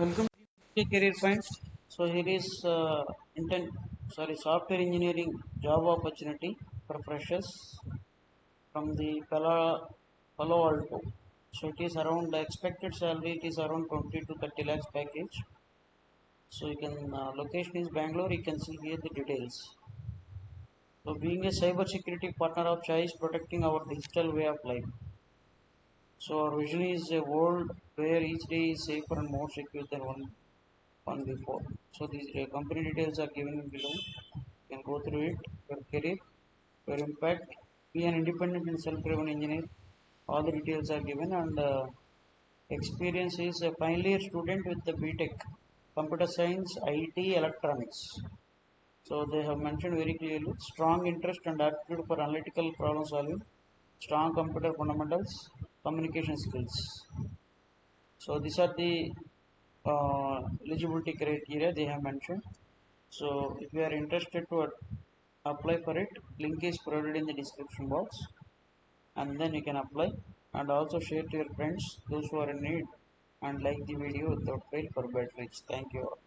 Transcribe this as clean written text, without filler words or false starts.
Welcome to Career Point. So here is software engineering job opportunity for freshers from the Palo Alto. So it is around the expected salary. It is around 20 to 30 lakhs package. So you can location is Bangalore. You can see here the details. So being a cyber security partner of choice, protecting our digital way of life. So our vision is a world where each day is safer and more secure than one before. So these company details are given below. You can go through it. Your career, your impact. Be an independent and self-driven engineer. All the details are given, and experience is a final year student with the BTech, computer science, IT, electronics. So they have mentioned very clearly strong interest and aptitude for analytical problem solving, strong computer fundamentals, communication skills. So these are the eligibility criteria they have mentioned. So if you are interested to apply for it, link is provided in the description box, and then you can apply and also share to your friends those who are in need, and like the video without fail for bad reach. Thank you all.